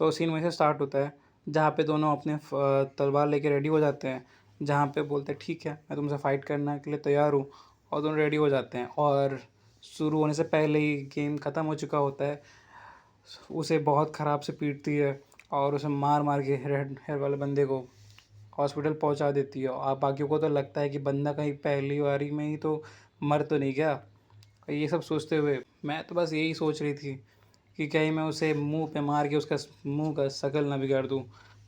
तो सीन वहीं से स्टार्ट होता है जहाँ पे दोनों अपने तलवार लेके रेडी हो जाते हैं, जहाँ पे बोलते हैं ठीक है मैं तुमसे फ़ाइट करने के लिए तैयार हूँ, और दोनों रेडी हो जाते हैं। और शुरू होने से पहले ही गेम ख़त्म हो चुका होता है। उसे बहुत ख़राब से पीटती है और उसे मार मार के रेड हेयर वाले बंदे को हॉस्पिटल पहुंचा देती है। और आप बाकियों को तो लगता है कि बंदा कहीं पहली बारी में ही तो मर तो नहीं गया। ये सब सोचते हुए मैं तो बस यही सोच रही थी कि कहीं मैं उसे मुंह पे मार के उसका मुंह का शक्ल ना बिगाड़ दूं।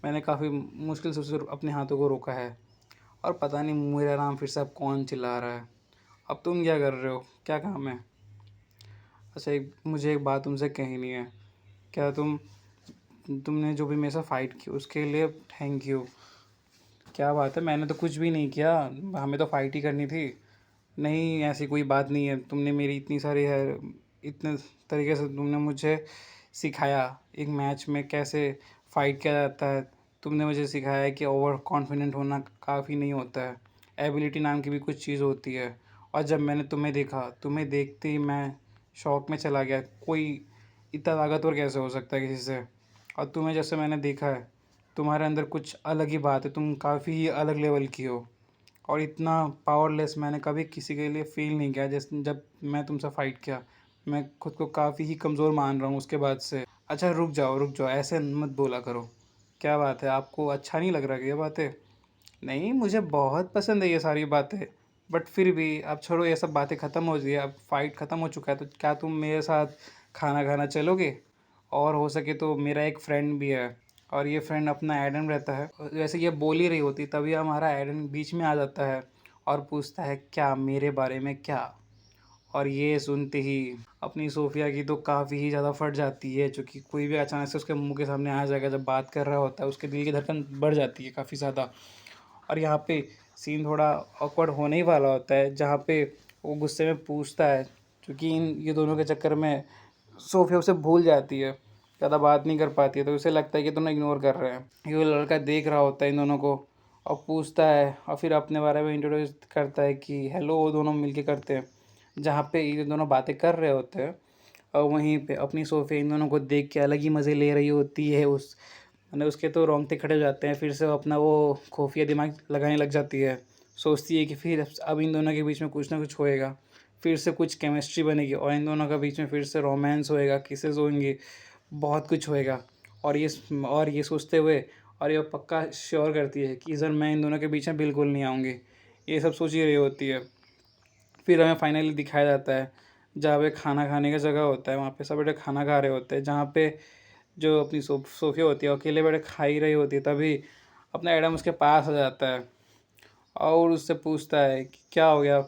मैंने काफ़ी मुश्किल से उसे अपने हाथों को रोका है। और पता नहीं मेरा नाम फिर से अब कौन चिल्ला रहा है। अब तुम क्या कर रहे हो, क्या काम है? अच्छा, मुझे एक बात तुमसे कहनी है। क्या तुमने जो भी मेरे साथ फ़ाइट की उसके लिए थैंक यू। क्या बात है, मैंने तो कुछ भी नहीं किया, हमें तो फ़ाइट ही करनी थी। नहीं, ऐसी कोई बात नहीं है। तुमने मेरी इतनी सारी है, इतने तरीके से तुमने मुझे सिखाया एक मैच में कैसे फ़ाइट किया जाता है। तुमने मुझे सिखाया है कि ओवर कॉन्फिडेंट होना काफ़ी नहीं होता है, एबिलिटी नाम की भी कुछ चीज़ होती है। और जब मैंने तुम्हें देखा, तुम्हें देखते ही मैं शॉक में चला गया। कोई इतना ताकतवर कैसे हो सकता है किसी से? और तुम्हें जैसे मैंने देखा है, तुम्हारे अंदर कुछ अलग ही बात है, तुम काफ़ी ही अलग लेवल की हो। और इतना पावरलेस मैंने कभी किसी के लिए फ़ील नहीं किया जैसे जब मैं तुमसे फ़ाइट किया। मैं खुद को काफ़ी ही कमज़ोर मान रहा हूँ उसके बाद से। अच्छा रुक जाओ, ऐसे मत बोला करो। क्या बात है, आपको अच्छा नहीं लग रहा क्या ये बातें? नहीं, मुझे बहुत पसंद है ये सारी बातें। बट फिर भी अब छोड़ो, ये सब बातें ख़त्म हो गई है, अब फ़ाइट ख़त्म हो चुका है। तो क्या तुम मेरे साथ खाना खाना चलोगे? और हो सके तो मेरा एक फ्रेंड भी है, और ये फ्रेंड अपना एडम रहता है। वैसे ये बोल ही रही होती तभी हमारा एडम बीच में आ जाता है और पूछता है क्या मेरे बारे में क्या। और ये सुनते ही अपनी सोफ़िया की तो काफ़ी ही ज़्यादा फट जाती है, क्योंकि कोई भी अचानक से उसके मुंह के सामने आ जाएगा जब बात कर रहा होता है, उसके दिल की धड़कन बढ़ जाती है काफ़ी ज़्यादा। और यहाँ पे सीन थोड़ा ऑकवर्ड होने ही वाला होता है, जहाँ पे वो गुस्से में पूछता है, क्योंकि ये दोनों के चक्कर में सोफिया उसे भूल जाती है, ज़्यादा बात नहीं कर पाती है। तो उसे लगता है कि दोनों इग्नोर कर रहे हैं। ये लड़का देख रहा होता है इन दोनों को और पूछता है, और फिर अपने बारे में इंट्रोड्यूस करता है कि हेलो। वो दोनों मिलके करते हैं, जहाँ पे ये दोनों बातें कर रहे होते हैं। और वहीं पे अपनी सोफिया इन दोनों को देख के अलग ही मज़े ले रही होती है। मैंने उसके तो रोंगटे खड़े हो जाते हैं। फिर से वो अपना वो खुफिया दिमाग लगाने लग जाती है। सोचती है कि फिर अब इन दोनों के बीच में कुछ ना कुछ होएगा, फिर से कुछ केमिस्ट्री बनेगी और इन दोनों के बीच में फिर से रोमांस होएगा, किसेस होंगी, बहुत कुछ होएगा। और ये सोचते हुए और ये पक्का श्योर करती है कि सर मैं इन दोनों के बीच में बिल्कुल नहीं आऊँगी। ये सब सोच ही रही होती है। फिर हमें फाइनली दिखाया जाता है जहाँ पे खाना खाने का जगह होता है, वहाँ पे सब बैठे खाना खा रहे होते हैं, जहाँ पे जो अपनी सोफिया होती है अकेले बैठे खा ही रही होती है। तभी अपना एडम उसके पास आ जाता है और उससे पूछता है कि क्या हो गया,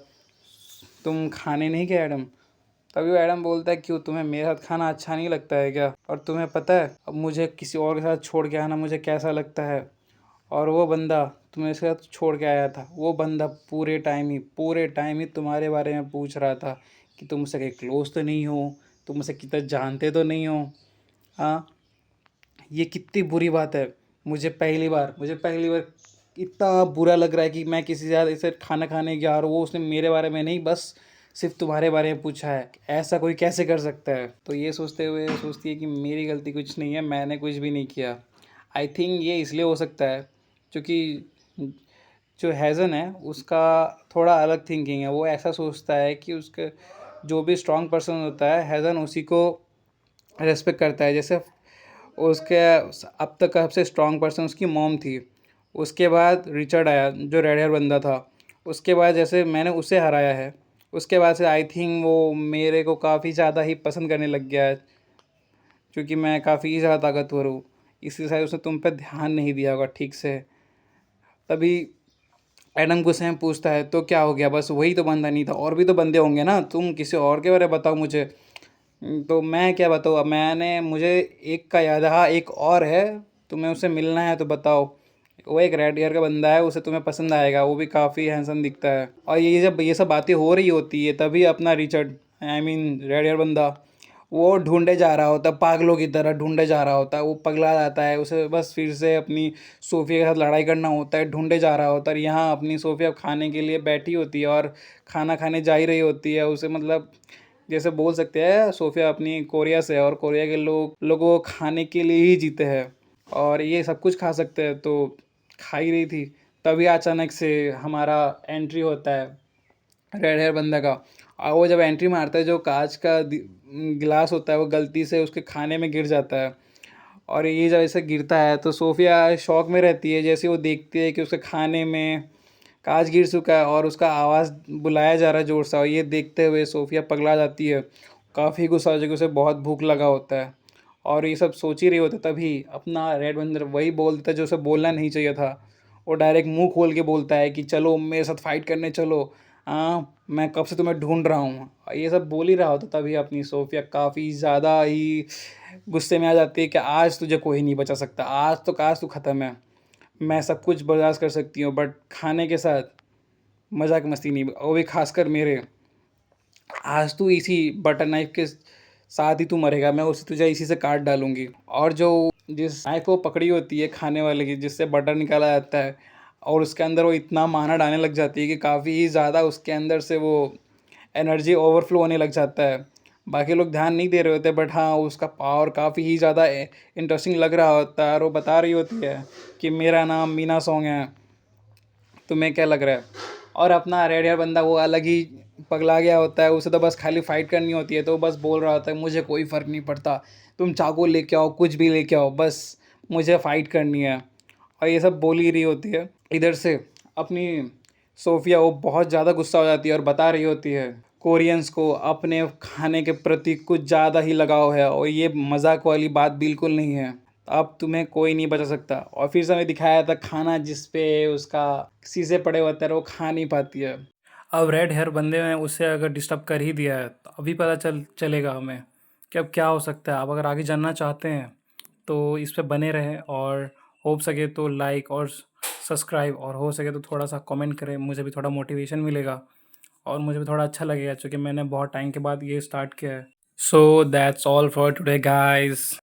तुम खाने नहीं गए एडम? तभी वो एडम बोलता है क्यों, तुम्हें मेरे साथ खाना अच्छा नहीं लगता है क्या? और तुम्हें पता है अब मुझे किसी और के साथ छोड़ के आना मुझे कैसा लगता है? और वो बंदा तुम्हें इसके साथ छोड़ के आया था, वो बंदा पूरे टाइम ही तुम्हारे बारे में पूछ रहा था कि तुम मुझसे कहीं क्लोज तो नहीं हो, तुम मुझसे कितना जानते तो नहीं हो। हाँ, ये कितनी बुरी बात है। मुझे पहली बार इतना बुरा लग रहा है कि मैं किसी से ऐसे खाना खाने गया और वो उसने मेरे बारे में नहीं, बस सिर्फ तुम्हारे बारे में पूछा है। ऐसा कोई कैसे कर सकता है? तो ये सोचते हुए सोचती है कि मेरी गलती कुछ नहीं है, मैंने कुछ भी नहीं किया। आई थिंक ये इसलिए हो सकता है क्योंकि जो हैज़न है उसका थोड़ा अलग थिंकिंग है। वो ऐसा सोचता है कि उसके जो भी स्ट्रांग पर्सन होता है, हैज़न उसी को रेस्पेक्ट करता है। जैसे उसके अब तक का सबसे स्ट्रांग पर्सन उसकी मॉम थी, उसके बाद रिचर्ड आया जो रेड हेयर बंदा था, उसके बाद जैसे मैंने उसे हराया है, उसके बाद से आई थिंक वो मेरे को काफ़ी ज़्यादा ही पसंद करने लग गया है, क्योंकि मैं काफ़ी ज़्यादा ताकतवर हूँ। इसलिए शायद उसने तुम पे ध्यान नहीं दिया होगा ठीक से। तभी एडम गुस्से में पूछता है तो क्या हो गया, बस वही तो बंदा नहीं था, और भी तो बंदे होंगे ना, तुम किसी और के बारे में बताओ मुझे। तो मैं क्या बताऊँ, अब मैंने मुझे एक का याद है, हाँ एक और है, तुम्हें उससे मिलना है तो बताओ। वो एक रेड हेयर का बंदा है, उसे तुम्हें पसंद आएगा, वो भी काफ़ी हैंडसम दिखता है। और ये जब ये सब बातें हो रही होती है तभी अपना Richard, I mean red hair बंदा, वो ढूंढे जा रहा होता है, पागलों की तरह ढूंढे जा रहा होता है। वो पगला जाता है, उसे बस फिर से अपनी सोफिया के साथ लड़ाई करना होता है, ढूंढे जा रहा होता है। और यहाँ अपनी सोफिया खाने के लिए बैठी होती है और खाना खाने जा ही रही होती है। उसे मतलब जैसे बोल सकते हैं सोफिया अपनी कोरिया से है और कोरिया के लोगों को खाने के लिए ही जीते हैं और ये सब कुछ खा सकते हैं, तो खा ही रही थी। तभी अचानक से हमारा एंट्री होता है रेड हेयर बंदा का। और वो जब एंट्री मारता है, जो कांच का गिलास होता है वो गलती से उसके खाने में गिर जाता है। और ये जब ऐसे गिरता है तो सोफिया शॉक में रहती है, जैसे वो देखती है कि उसके खाने में कांच गिर चुका है और उसका आवाज़ बुलाया जा रहा है ज़ोर से। और ये देखते हुए सोफिया पगला जाती है, काफ़ी गुस्सा हो जाएगी, उसे बहुत भूख लगा होता है और ये सब सोच ही रही होती है। तभी अपना रेड बंदर वही बोल देता है जो उसे बोलना नहीं चाहिए था। वो डायरेक्ट मुंह खोल के बोलता है कि चलो मेरे साथ फाइट करने चलो, हाँ मैं कब से तुम्हें ढूंढ रहा हूँ। ये सब बोल ही रहा होता, तभी अपनी सोफिया काफ़ी ज़्यादा ही गुस्से में आ जाती है कि आज तुझे कोई नहीं बचा सकता, आज तो काश तू ख़त्म है। मैं सब कुछ बर्दाश्त कर सकती हूँ बट खाने के साथ मजाक मस्ती नहीं, वो भी खासकर मेरे। आज तू इसी बटर नाइफ के साथ ही तू मरेगा, मैं उसे तुझे इसी से काट डालूंगी। और जो जिस नाइफ को पकड़ी होती है खाने वाले की, जिससे बटर निकाला जाता है, और उसके अंदर वो इतना माना डालने लग जाती है कि काफ़ी ही ज़्यादा उसके अंदर से वो एनर्जी ओवरफ्लो होने लग जाता है। बाकी लोग ध्यान नहीं दे रहे होते बट हाँ उसका पावर काफ़ी ही ज़्यादा इंटरेस्टिंग लग रहा होता है और वो बता रही होती है कि मेरा नाम मीना सॉन्ग है, तुम्हें क्या लग रहा है। और अपना रेड हेयर बंदा वो अलग ही पगला गया होता है, उसे तो बस खाली फाइट करनी होती है, तो बस बोल रहा होता है मुझे कोई फ़र्क नहीं पड़ता, तुम चाकू लेके आओ कुछ भी लेके आओ, बस मुझे फ़ाइट करनी है। और ये सब बोल ही रही होती है। इधर से अपनी सोफिया वो बहुत ज़्यादा गुस्सा हो जाती है और बता रही होती है कोरियंस को अपने खाने के प्रति कुछ ज़्यादा ही लगाव है और ये मजाक वाली बात बिल्कुल नहीं है। अब तुम्हें कोई नहीं बचा सकता। और फिर से हमें दिखाया था खाना जिस पे उसका शीशे पड़े होते हैं, वो खा नहीं पाती है। अब रेड हेयर बंदे ने उसे अगर डिस्टर्ब कर ही दिया है तो अभी पता चलेगा हमें कि अब क्या हो सकता है। अब अगर आगे जानना चाहते हैं तो इस पे बने रहें और हो सके तो लाइक और सब्सक्राइब, और हो सके तो थोड़ा सा कमेंट करें, मुझे भी थोड़ा मोटिवेशन मिलेगा और मुझे भी थोड़ा अच्छा लगेगा क्योंकि मैंने बहुत टाइम के बाद ये स्टार्ट किया है। So that's all for today guys.